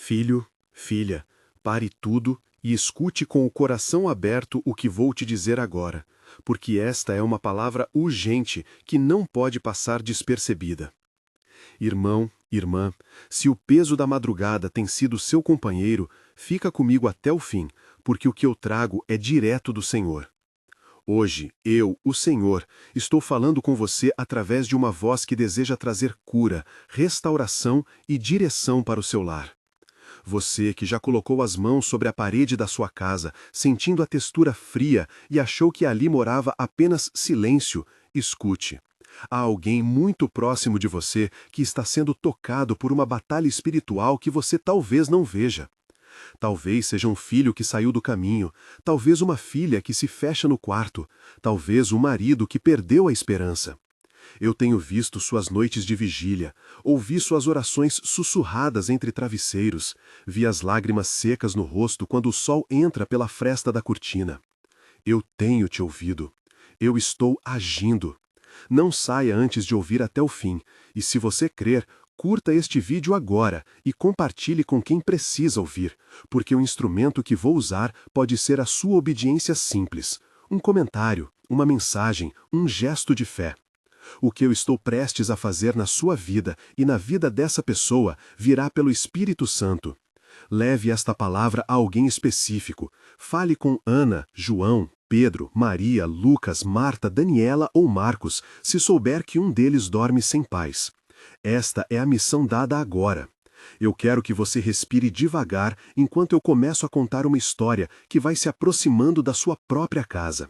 Filho, filha, pare tudo e escute com o coração aberto o que vou te dizer agora, porque esta é uma palavra urgente que não pode passar despercebida. Irmão, irmã, se o peso da madrugada tem sido seu companheiro, fica comigo até o fim, porque o que eu trago é direto do Senhor. Hoje, eu, o Senhor, estou falando com você através de uma voz que deseja trazer cura, restauração e direção para o seu lar. Você que já colocou as mãos sobre a parede da sua casa, sentindo a textura fria e achou que ali morava apenas silêncio, escute. Há alguém muito próximo de você que está sendo tocado por uma batalha espiritual que você talvez não veja. Talvez seja um filho que saiu do caminho, talvez uma filha que se fecha no quarto, talvez um marido que perdeu a esperança. Eu tenho visto suas noites de vigília, ouvi suas orações sussurradas entre travesseiros, vi as lágrimas secas no rosto quando o sol entra pela fresta da cortina. Eu tenho te ouvido. Eu estou agindo. Não saia antes de ouvir até o fim, e se você crer, curta este vídeo agora e compartilhe com quem precisa ouvir, porque o instrumento que vou usar pode ser a sua obediência simples, um comentário, uma mensagem, um gesto de fé. O que eu estou prestes a fazer na sua vida e na vida dessa pessoa virá pelo Espírito Santo. Leve esta palavra a alguém específico. Fale com Ana, João, Pedro, Maria, Lucas, Marta, Daniela ou Marcos, se souber que um deles dorme sem paz. Esta é a missão dada agora. Eu quero que você respire devagar enquanto eu começo a contar uma história que vai se aproximando da sua própria casa.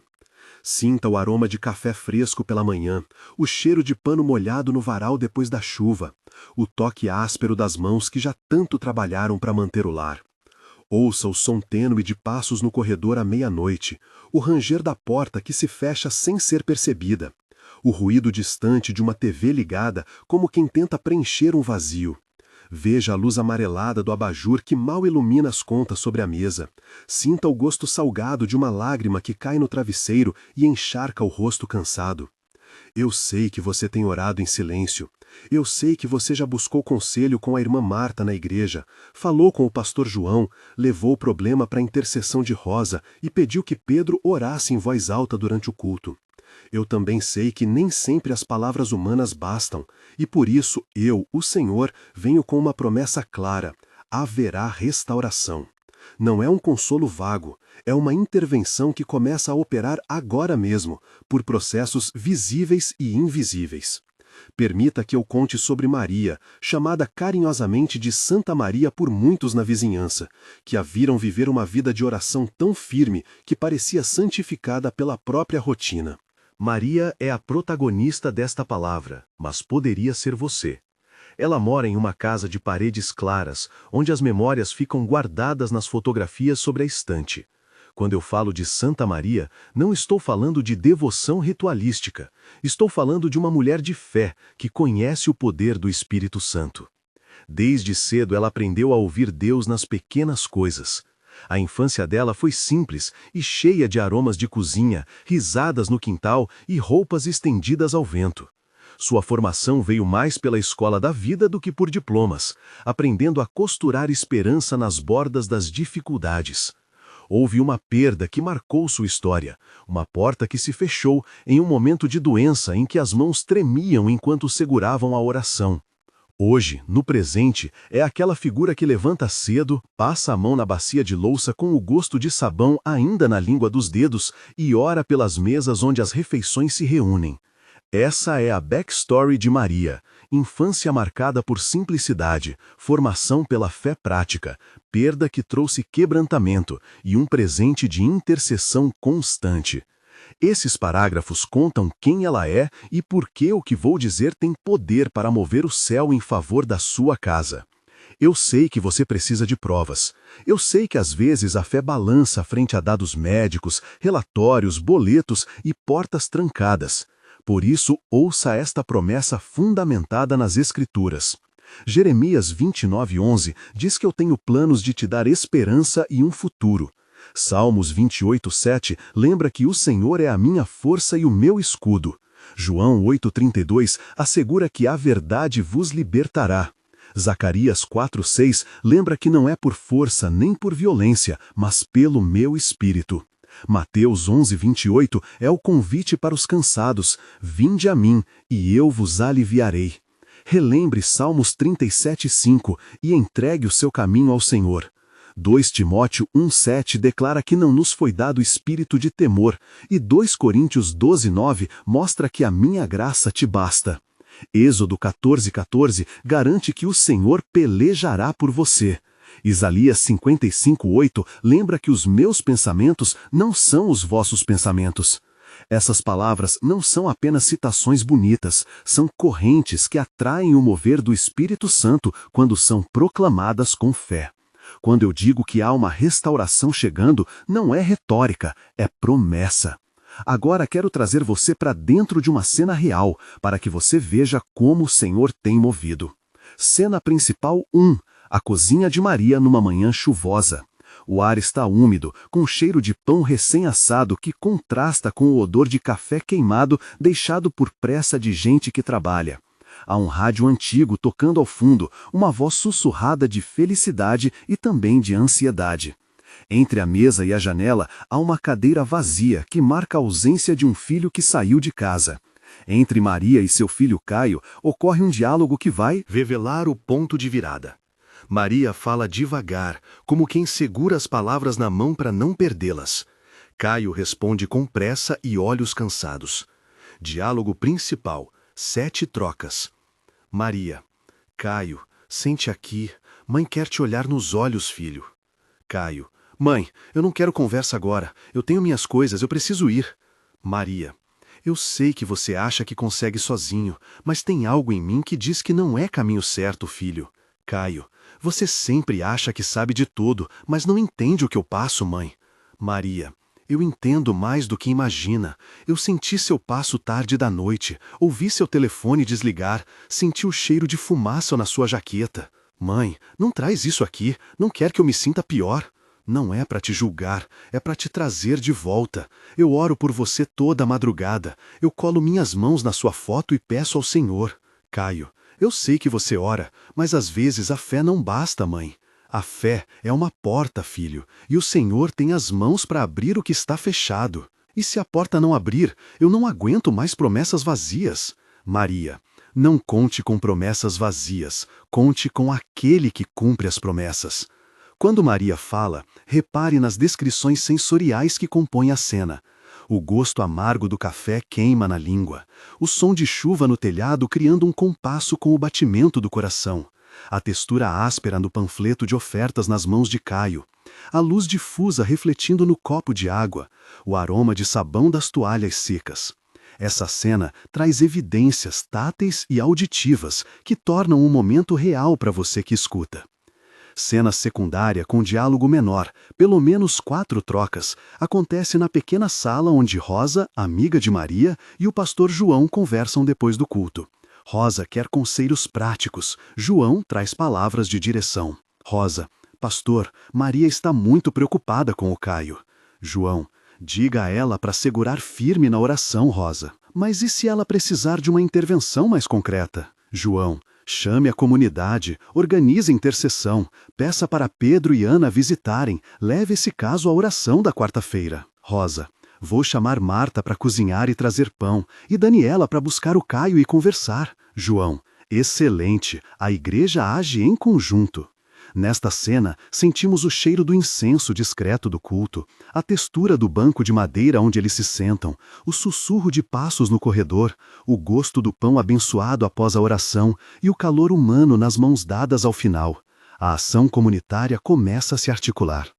Sinta o aroma de café fresco pela manhã, o cheiro de pano molhado no varal depois da chuva, o toque áspero das mãos que já tanto trabalharam para manter o lar. Ouça o som tênue de passos no corredor à meia-noite, o ranger da porta que se fecha sem ser percebida, o ruído distante de uma TV ligada como quem tenta preencher um vazio. Veja a luz amarelada do abajur que mal ilumina as contas sobre a mesa. Sinta o gosto salgado de uma lágrima que cai no travesseiro e encharca o rosto cansado. Eu sei que você tem orado em silêncio. Eu sei que você já buscou conselho com a irmã Marta na igreja, falou com o pastor João, levou o problema para a intercessão de Rosa e pediu que Pedro orasse em voz alta durante o culto. Eu também sei que nem sempre as palavras humanas bastam, e por isso eu, o Senhor, venho com uma promessa clara: haverá restauração. Não é um consolo vago, é uma intervenção que começa a operar agora mesmo, por processos visíveis e invisíveis. Permita que eu conte sobre Maria, chamada carinhosamente de Santa Maria por muitos na vizinhança, que a viram viver uma vida de oração tão firme que parecia santificada pela própria rotina. Maria é a protagonista desta palavra, mas poderia ser você. Ela mora em uma casa de paredes claras, onde as memórias ficam guardadas nas fotografias sobre a estante. Quando eu falo de Santa Maria, não estou falando de devoção ritualística. Estou falando de uma mulher de fé que conhece o poder do Espírito Santo. Desde cedo ela aprendeu a ouvir Deus nas pequenas coisas. A infância dela foi simples e cheia de aromas de cozinha, risadas no quintal e roupas estendidas ao vento. Sua formação veio mais pela escola da vida do que por diplomas, aprendendo a costurar esperança nas bordas das dificuldades. Houve uma perda que marcou sua história, uma porta que se fechou em um momento de doença em que as mãos tremiam enquanto seguravam a oração. Hoje, no presente, é aquela figura que levanta cedo, passa a mão na bacia de louça com o gosto de sabão ainda na língua dos dedos e ora pelas mesas onde as refeições se reúnem. Essa é a backstory de Maria, infância marcada por simplicidade, formação pela fé prática, perda que trouxe quebrantamento e um presente de intercessão constante. Esses parágrafos contam quem ela é e por que o que vou dizer tem poder para mover o céu em favor da sua casa. Eu sei que você precisa de provas. Eu sei que às vezes a fé balança frente a dados médicos, relatórios, boletos e portas trancadas. Por isso, ouça esta promessa fundamentada nas Escrituras. Jeremias 29:11 diz que eu tenho planos de te dar esperança e um futuro. Salmos 28:7 lembra que o Senhor é a minha força e o meu escudo. João 8:32 assegura que a verdade vos libertará. Zacarias 4:6 lembra que não é por força nem por violência, mas pelo meu espírito. Mateus 11:28 é o convite para os cansados: vinde a mim, e eu vos aliviarei. Relembre Salmos 37:5 e entregue o seu caminho ao Senhor. 2 Timóteo 1:7 declara que não nos foi dado espírito de temor, e 2 Coríntios 12:9 mostra que a minha graça te basta. Êxodo 14:14 garante que o Senhor pelejará por você. Isaías 55:8 lembra que os meus pensamentos não são os vossos pensamentos. Essas palavras não são apenas citações bonitas, são correntes que atraem o mover do Espírito Santo quando são proclamadas com fé. Quando eu digo que há uma restauração chegando, não é retórica, é promessa. Agora quero trazer você para dentro de uma cena real, para que você veja como o Senhor tem movido. Cena principal 1. A cozinha de Maria numa manhã chuvosa. O ar está úmido, com cheiro de pão recém-assado que contrasta com o odor de café queimado deixado por pressa de gente que trabalha. Há um rádio antigo tocando ao fundo, uma voz sussurrada de felicidade e também de ansiedade. Entre a mesa e a janela há uma cadeira vazia que marca a ausência de um filho que saiu de casa. Entre Maria e seu filho Caio ocorre um diálogo que vai revelar o ponto de virada. Maria fala devagar, como quem segura as palavras na mão para não perdê-las. Caio responde com pressa e olhos cansados. Diálogo principal: 7 trocas. Maria: Caio, sente aqui. Mãe quer te olhar nos olhos, filho. Caio: Mãe, eu não quero conversa agora. Eu tenho minhas coisas, eu preciso ir. Maria: Eu sei que você acha que consegue sozinho, mas tem algo em mim que diz que não é caminho certo, filho. Caio: Você sempre acha que sabe de tudo, mas não entende o que eu passo, mãe. Maria: Eu entendo mais do que imagina. Eu senti seu passo tarde da noite, ouvi seu telefone desligar, senti o cheiro de fumaça na sua jaqueta. Mãe, não traz isso aqui, não quer que eu me sinta pior. Não é para te julgar, é para te trazer de volta. Eu oro por você toda a madrugada. Eu colo minhas mãos na sua foto e peço ao Senhor. Caio: Eu sei que você ora, mas às vezes a fé não basta, mãe. A fé é uma porta, filho, e o Senhor tem as mãos para abrir o que está fechado. E se a porta não abrir, eu não aguento mais promessas vazias. Maria: Não conte com promessas vazias, conte com aquele que cumpre as promessas. Quando Maria fala, repare nas descrições sensoriais que compõem a cena. O gosto amargo do café queima na língua. O som de chuva no telhado criando um compasso com o batimento do coração. A textura áspera no panfleto de ofertas nas mãos de Caio. A luz difusa refletindo no copo de água. O aroma de sabão das toalhas secas. Essa cena traz evidências táteis e auditivas que tornam um momento real para você que escuta. Cena secundária com diálogo menor, pelo menos 4 trocas, acontece na pequena sala onde Rosa, amiga de Maria, e o pastor João conversam depois do culto. Rosa quer conselhos práticos, João traz palavras de direção. Rosa: Pastor, Maria está muito preocupada com o Caio. João: Diga a ela para segurar firme na oração, Rosa. Mas e se ela precisar de uma intervenção mais concreta? João: Chame a comunidade, organize intercessão, peça para Pedro e Ana visitarem, leve esse caso à oração da quarta-feira. Rosa: Vou chamar Marta para cozinhar e trazer pão, e Daniela para buscar o Caio e conversar. João: Excelente, a igreja age em conjunto. Nesta cena, sentimos o cheiro do incenso discreto do culto, a textura do banco de madeira onde eles se sentam, o sussurro de passos no corredor, o gosto do pão abençoado após a oração e o calor humano nas mãos dadas ao final. A ação comunitária começa a se articular.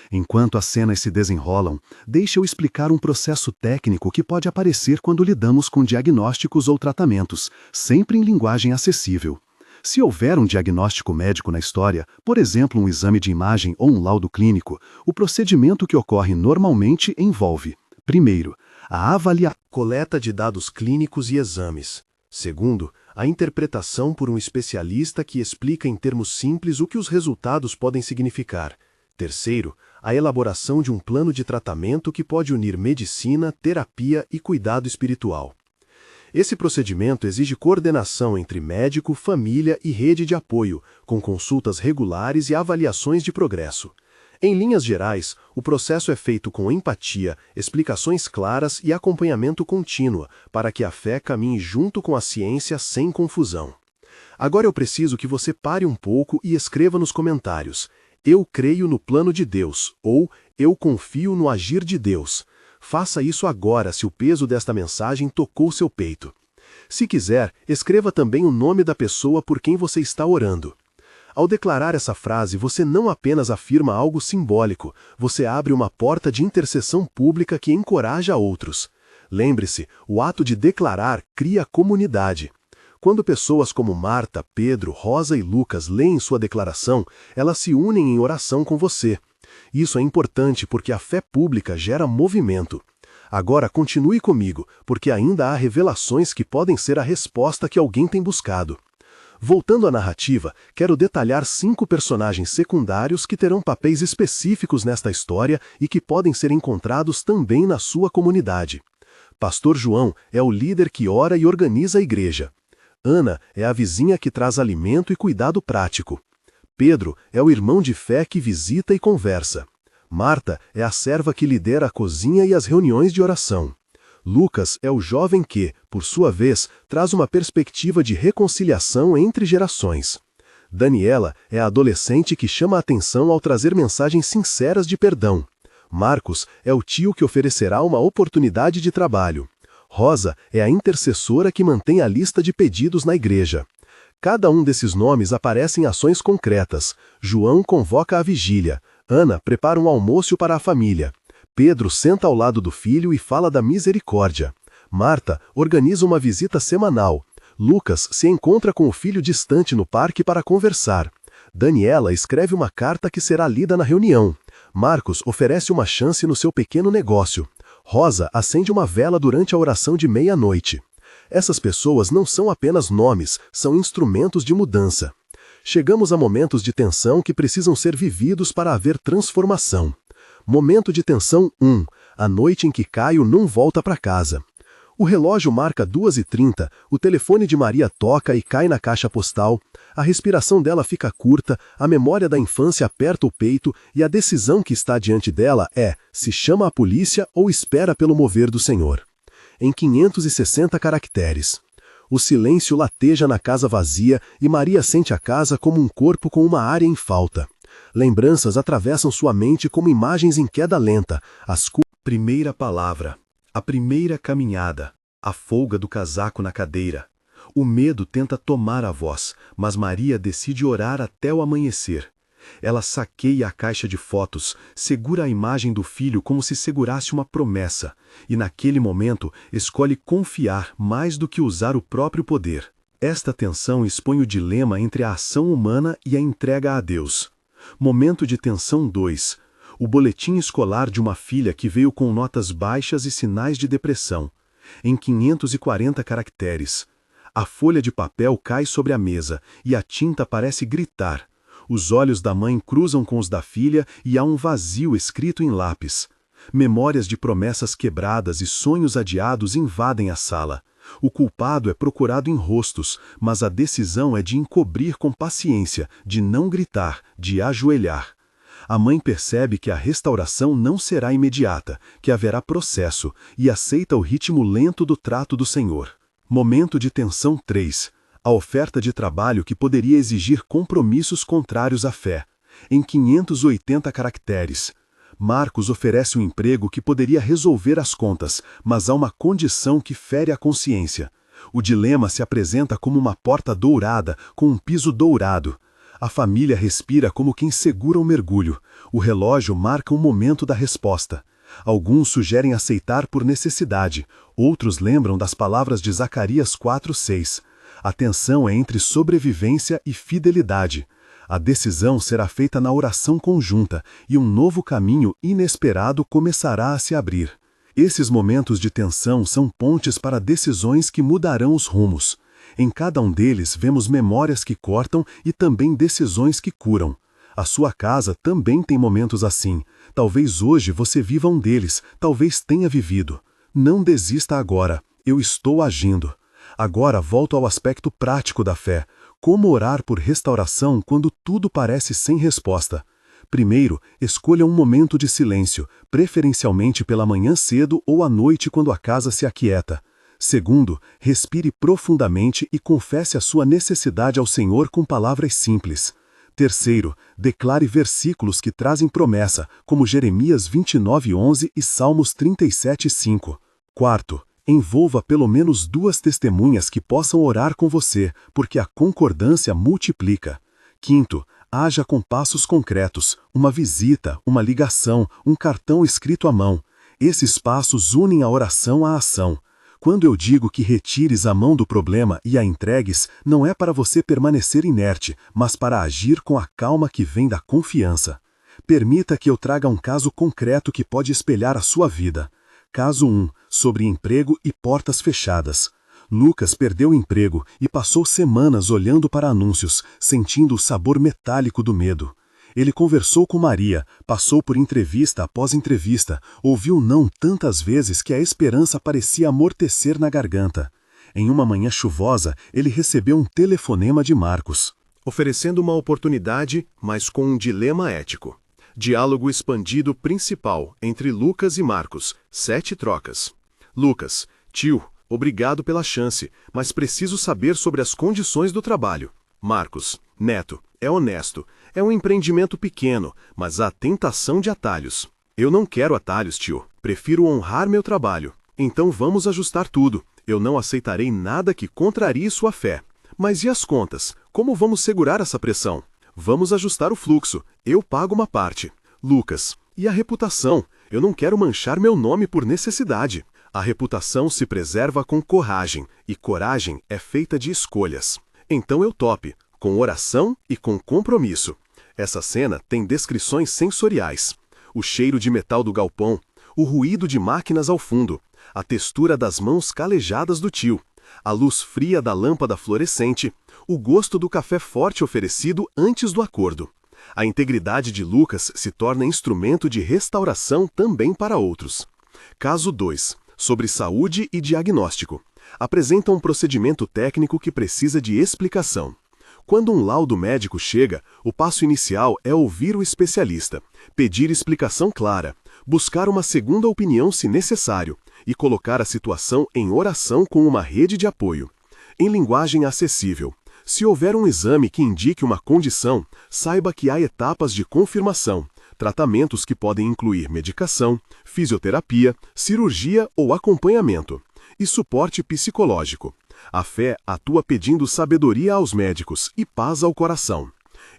Enquanto as cenas se desenrolam, deixa eu explicar um processo técnico que pode aparecer quando lidamos com diagnósticos ou tratamentos, sempre em linguagem acessível. Se houver um diagnóstico médico na história, por exemplo um exame de imagem ou um laudo clínico, o procedimento que ocorre normalmente envolve: primeiro, a coleta de dados clínicos e exames. Segundo, a interpretação por um especialista que explica em termos simples o que os resultados podem significar. Terceiro, a elaboração de um plano de tratamento que pode unir medicina, terapia e cuidado espiritual. Esse procedimento exige coordenação entre médico, família e rede de apoio, com consultas regulares e avaliações de progresso. Em linhas gerais, o processo é feito com empatia, explicações claras e acompanhamento contínuo, para que a fé caminhe junto com a ciência sem confusão. Agora eu preciso que você pare um pouco e escreva nos comentários: "Eu creio no plano de Deus" ou "Eu confio no agir de Deus". Faça isso agora se o peso desta mensagem tocou seu peito. Se quiser, escreva também o nome da pessoa por quem você está orando. Ao declarar essa frase, você não apenas afirma algo simbólico, você abre uma porta de intercessão pública que encoraja outros. Lembre-se, o ato de declarar cria comunidade. Quando pessoas como Marta, Pedro, Rosa e Lucas leem sua declaração, elas se unem em oração com você. Isso é importante porque a fé pública gera movimento. Agora continue comigo, porque ainda há revelações que podem ser a resposta que alguém tem buscado. Voltando à narrativa, quero detalhar 5 personagens secundários que terão papéis específicos nesta história e que podem ser encontrados também na sua comunidade. Pastor João é o líder que ora e organiza a igreja. Ana é a vizinha que traz alimento e cuidado prático. Pedro é o irmão de fé que visita e conversa. Marta é a serva que lidera a cozinha e as reuniões de oração. Lucas é o jovem que, por sua vez, traz uma perspectiva de reconciliação entre gerações. Daniela é a adolescente que chama a atenção ao trazer mensagens sinceras de perdão. Marcos é o tio que oferecerá uma oportunidade de trabalho. Rosa é a intercessora que mantém a lista de pedidos na igreja. Cada um desses nomes aparece em ações concretas. João convoca a vigília. Ana prepara um almoço para a família. Pedro senta ao lado do filho e fala da misericórdia. Marta organiza uma visita semanal. Lucas se encontra com o filho distante no parque para conversar. Daniela escreve uma carta que será lida na reunião. Marcos oferece uma chance no seu pequeno negócio. Rosa acende uma vela durante a oração de meia-noite. Essas pessoas não são apenas nomes, são instrumentos de mudança. Chegamos a momentos de tensão que precisam ser vividos para haver transformação. Momento de tensão 1. A noite em que Caio não volta para casa. O relógio marca 2h30, o telefone de Maria toca e cai na caixa postal, a respiração dela fica curta, a memória da infância aperta o peito e a decisão que está diante dela é: se chama a polícia ou espera pelo mover do Senhor. Em 560 caracteres. O silêncio lateja na casa vazia e Maria sente a casa como um corpo com uma área em falta. Lembranças atravessam sua mente como imagens em queda lenta. Primeira palavra, a primeira caminhada, a folga do casaco na cadeira. O medo tenta tomar a voz, mas Maria decide orar até o amanhecer. Ela saqueia a caixa de fotos, segura a imagem do filho como se segurasse uma promessa, e naquele momento escolhe confiar mais do que usar o próprio poder. Esta tensão expõe o dilema entre a ação humana e a entrega a Deus. Momento de tensão 2. O boletim escolar de uma filha que veio com notas baixas e sinais de depressão. Em 540 caracteres. A folha de papel cai sobre a mesa e a tinta parece gritar. Os olhos da mãe cruzam com os da filha e há um vazio escrito em lápis. Memórias de promessas quebradas e sonhos adiados invadem a sala. O culpado é procurado em rostos, mas a decisão é de encobrir com paciência, de não gritar, de ajoelhar. A mãe percebe que a restauração não será imediata, que haverá processo, e aceita o ritmo lento do trato do Senhor. Momento de tensão 3. A oferta de trabalho que poderia exigir compromissos contrários à fé. Em 580 caracteres. Marcos oferece um emprego que poderia resolver as contas, mas há uma condição que fere a consciência. O dilema se apresenta como uma porta dourada, com um piso dourado. A família respira como quem segura um mergulho. O relógio marca um momento da resposta. Alguns sugerem aceitar por necessidade, outros lembram das palavras de Zacarias 4:6. A tensão é entre sobrevivência e fidelidade. A decisão será feita na oração conjunta e um novo caminho inesperado começará a se abrir. Esses momentos de tensão são pontes para decisões que mudarão os rumos. Em cada um deles vemos memórias que cortam e também decisões que curam. A sua casa também tem momentos assim. Talvez hoje você viva um deles, talvez tenha vivido. Não desista agora. Eu estou agindo. Agora volto ao aspecto prático da fé. Como orar por restauração quando tudo parece sem resposta? Primeiro, escolha um momento de silêncio, preferencialmente pela manhã cedo ou à noite quando a casa se aquieta. Segundo, respire profundamente e confesse a sua necessidade ao Senhor com palavras simples. Terceiro, declare versículos que trazem promessa, como Jeremias 29:11 e Salmos 37:5. Quarto, envolva pelo menos 2 testemunhas que possam orar com você, porque a concordância multiplica. Quinto, haja com passos concretos, uma visita, uma ligação, um cartão escrito à mão. Esses passos unem a oração à ação. Quando eu digo que retires a mão do problema e a entregues, não é para você permanecer inerte, mas para agir com a calma que vem da confiança. Permita que eu traga um caso concreto que pode espelhar a sua vida. Caso 1, sobre emprego e portas fechadas. Lucas perdeu o emprego e passou semanas olhando para anúncios, sentindo o sabor metálico do medo. Ele conversou com Maria, passou por entrevista após entrevista, ouviu não tantas vezes que a esperança parecia amortecer na garganta. Em uma manhã chuvosa, ele recebeu um telefonema de Marcos, oferecendo uma oportunidade, mas com um dilema ético. Diálogo expandido principal entre Lucas e Marcos, 7 trocas. Lucas: tio, obrigado pela chance, mas preciso saber sobre as condições do trabalho. Marcos: neto, é honesto. É um empreendimento pequeno, mas há tentação de atalhos. Eu não quero atalhos, tio. Prefiro honrar meu trabalho. Então vamos ajustar tudo. Eu não aceitarei nada que contrarie sua fé. Mas e as contas? Como vamos segurar essa pressão? Vamos ajustar o fluxo. Eu pago uma parte. Lucas: e a reputação? Eu não quero manchar meu nome por necessidade. A reputação se preserva com coragem, e coragem é feita de escolhas. Então eu tope, com oração e com compromisso. Essa cena tem descrições sensoriais. O cheiro de metal do galpão, o ruído de máquinas ao fundo, a textura das mãos calejadas do tio, a luz fria da lâmpada fluorescente, o gosto do café forte oferecido antes do acordo. A integridade de Lucas se torna instrumento de restauração também para outros. Caso 2. Sobre saúde e diagnóstico. Apresenta um procedimento técnico que precisa de explicação. Quando um laudo médico chega, o passo inicial é ouvir o especialista, pedir explicação clara, buscar uma segunda opinião se necessário e colocar a situação em oração com uma rede de apoio. Em linguagem acessível, se houver um exame que indique uma condição, saiba que há etapas de confirmação, tratamentos que podem incluir medicação, fisioterapia, cirurgia ou acompanhamento, e suporte psicológico. A fé atua pedindo sabedoria aos médicos e paz ao coração.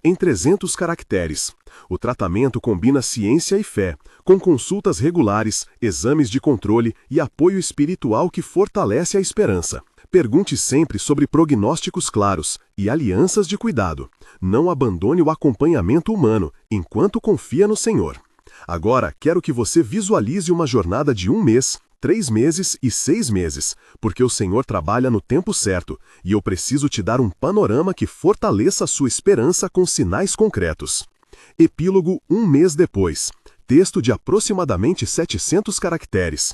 Em 300 caracteres, o tratamento combina ciência e fé, com consultas regulares, exames de controle e apoio espiritual que fortalece a esperança. Pergunte sempre sobre prognósticos claros e alianças de cuidado. Não abandone o acompanhamento humano enquanto confia no Senhor. Agora, quero que você visualize uma jornada de 1 mês, 3 meses e 6 meses, porque o Senhor trabalha no tempo certo, e eu preciso te dar um panorama que fortaleça a sua esperança com sinais concretos. Epílogo 1 mês depois. Texto de aproximadamente 700 caracteres.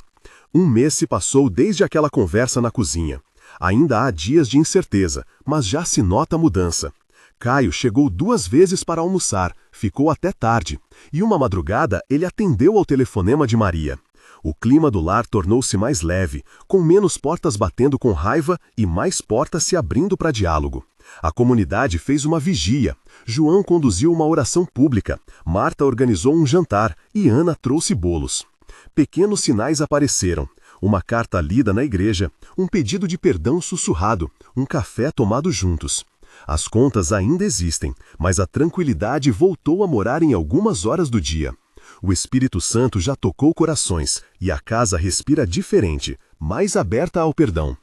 1 mês se passou desde aquela conversa na cozinha. Ainda há dias de incerteza, mas já se nota a mudança. Caio chegou 2 vezes para almoçar, ficou até tarde, e uma madrugada ele atendeu ao telefonema de Maria. O clima do lar tornou-se mais leve, com menos portas batendo com raiva e mais portas se abrindo para diálogo. A comunidade fez uma vigia. João conduziu uma oração pública, Marta organizou um jantar e Ana trouxe bolos. Pequenos sinais apareceram. Uma carta lida na igreja, um pedido de perdão sussurrado, um café tomado juntos. As contas ainda existem, mas a tranquilidade voltou a morar em algumas horas do dia. O Espírito Santo já tocou corações e a casa respira diferente, mais aberta ao perdão.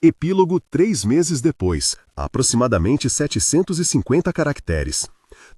Epílogo 3 meses depois, aproximadamente 750 caracteres.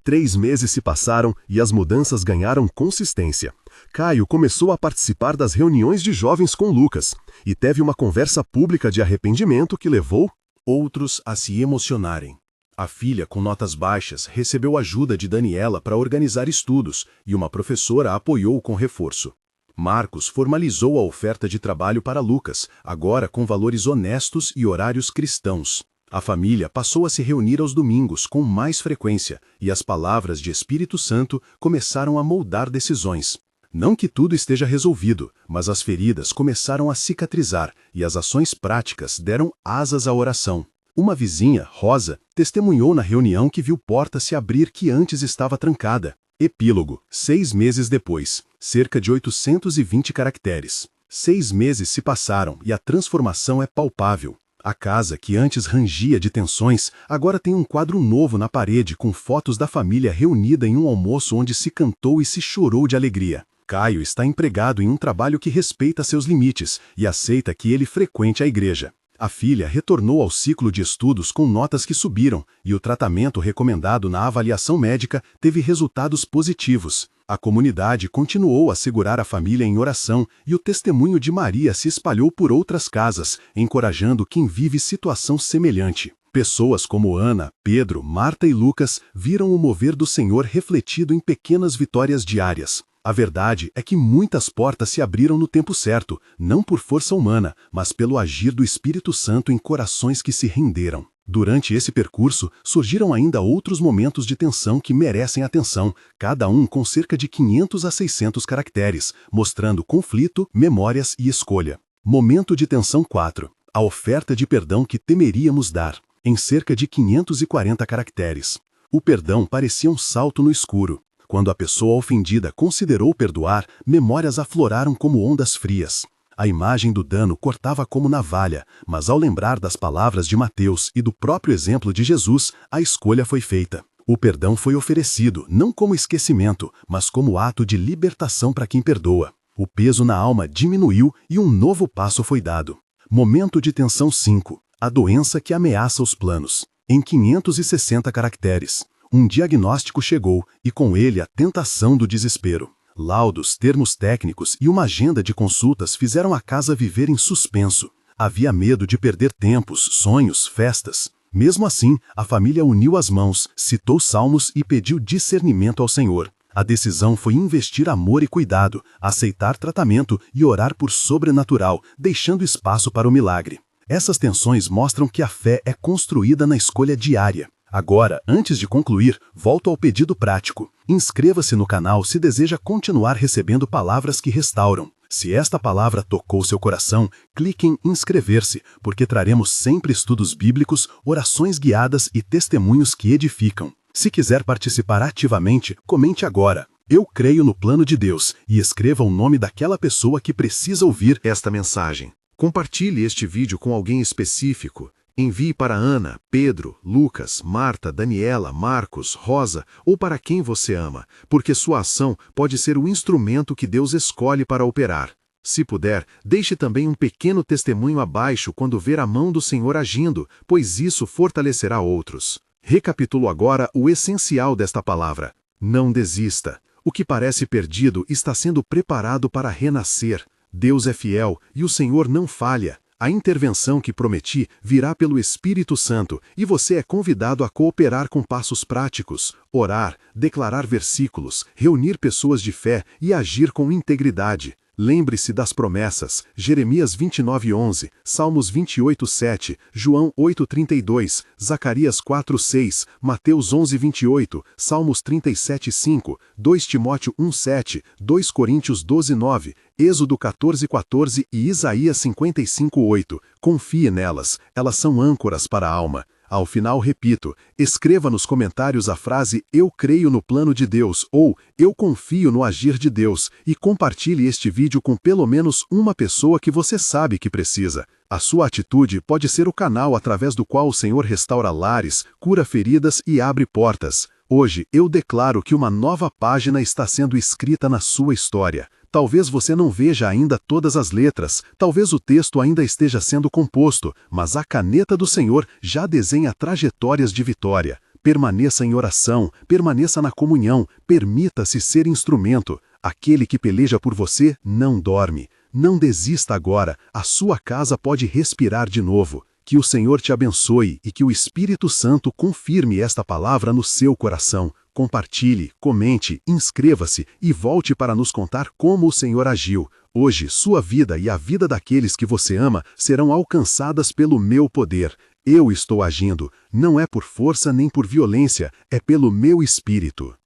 3 meses se passaram e as mudanças ganharam consistência. Caio começou a participar das reuniões de jovens com Lucas e teve uma conversa pública de arrependimento que levou outros a se emocionarem. A filha, com notas baixas, recebeu ajuda de Daniela para organizar estudos e uma professora a apoiou com reforço. Marcos formalizou a oferta de trabalho para Lucas, agora com valores honestos e horários cristãos. A família passou a se reunir aos domingos com mais frequência e as palavras de Espírito Santo começaram a moldar decisões. Não que tudo esteja resolvido, mas as feridas começaram a cicatrizar e as ações práticas deram asas à oração. Uma vizinha, Rosa, testemunhou na reunião que viu porta se abrir que antes estava trancada. Epílogo, 6 meses depois, cerca de 820 caracteres. 6 meses se passaram e a transformação é palpável. A casa, que antes rangia de tensões, agora tem um quadro novo na parede com fotos da família reunida em um almoço onde se cantou e se chorou de alegria. Caio está empregado em um trabalho que respeita seus limites e aceita que ele frequente a igreja. A filha retornou ao ciclo de estudos com notas que subiram e o tratamento recomendado na avaliação médica teve resultados positivos. A comunidade continuou a segurar a família em oração e o testemunho de Maria se espalhou por outras casas, encorajando quem vive situação semelhante. Pessoas como Ana, Pedro, Marta e Lucas viram o mover do Senhor refletido em pequenas vitórias diárias. A verdade é que muitas portas se abriram no tempo certo, não por força humana, mas pelo agir do Espírito Santo em corações que se renderam. Durante esse percurso, surgiram ainda outros momentos de tensão que merecem atenção, cada um com cerca de 500 a 600 caracteres, mostrando conflito, memórias e escolha. Momento de tensão 4. A oferta de perdão que temeríamos dar, em cerca de 540 caracteres. O perdão parecia um salto no escuro. Quando a pessoa ofendida considerou perdoar, memórias afloraram como ondas frias. A imagem do dano cortava como navalha, mas ao lembrar das palavras de Mateus e do próprio exemplo de Jesus, a escolha foi feita. O perdão foi oferecido, não como esquecimento, mas como ato de libertação para quem perdoa. O peso na alma diminuiu e um novo passo foi dado. Momento de tensão 5. A doença que ameaça os planos. Em 560 caracteres. Um diagnóstico chegou e com ele a tentação do desespero. Laudos, termos técnicos e uma agenda de consultas fizeram a casa viver em suspenso. Havia medo de perder tempos, sonhos, festas. Mesmo assim, a família uniu as mãos, citou salmos e pediu discernimento ao Senhor. A decisão foi investir amor e cuidado, aceitar tratamento e orar por sobrenatural, deixando espaço para o milagre. Essas tensões mostram que a fé é construída na escolha diária. Agora, antes de concluir, volto ao pedido prático. Inscreva-se no canal se deseja continuar recebendo palavras que restauram. Se esta palavra tocou seu coração, clique em inscrever-se, porque traremos sempre estudos bíblicos, orações guiadas e testemunhos que edificam. Se quiser participar ativamente, comente agora. Eu creio no plano de Deus e escreva o nome daquela pessoa que precisa ouvir esta mensagem. Compartilhe este vídeo com alguém específico. Envie para Ana, Pedro, Lucas, Marta, Daniela, Marcos, Rosa ou para quem você ama, porque sua ação pode ser o instrumento que Deus escolhe para operar. Se puder, deixe também um pequeno testemunho abaixo quando ver a mão do Senhor agindo, pois isso fortalecerá outros. Recapitulo agora o essencial desta palavra. Não desista. O que parece perdido está sendo preparado para renascer. Deus é fiel e o Senhor não falha. A intervenção que prometi virá pelo Espírito Santo e você é convidado a cooperar com passos práticos, orar, declarar versículos, reunir pessoas de fé e agir com integridade. Lembre-se das promessas, Jeremias 29:11, Salmos 28:7, João 8:32, Zacarias 4:6, Mateus 11:28, Salmos 37:5, 2 Timóteo 1:7, 2 Coríntios 12:9, Êxodo 14:14 e Isaías 55:8. Confie nelas, elas são âncoras para a alma. Ao final, repito, escreva nos comentários a frase "Eu creio no plano de Deus" ou "Eu confio no agir de Deus" e compartilhe este vídeo com pelo menos uma pessoa que você sabe que precisa. A sua atitude pode ser o canal através do qual o Senhor restaura lares, cura feridas e abre portas. Hoje, eu declaro que uma nova página está sendo escrita na sua história. Talvez você não veja ainda todas as letras, talvez o texto ainda esteja sendo composto, mas a caneta do Senhor já desenha trajetórias de vitória. Permaneça em oração, permaneça na comunhão, permita-se ser instrumento. Aquele que peleja por você não dorme. Não desista agora, a sua casa pode respirar de novo. Que o Senhor te abençoe e que o Espírito Santo confirme esta palavra no seu coração. Compartilhe, comente, inscreva-se e volte para nos contar como o Senhor agiu. Hoje, sua vida e a vida daqueles que você ama serão alcançadas pelo meu poder. Eu estou agindo, não é por força nem por violência, é pelo meu espírito.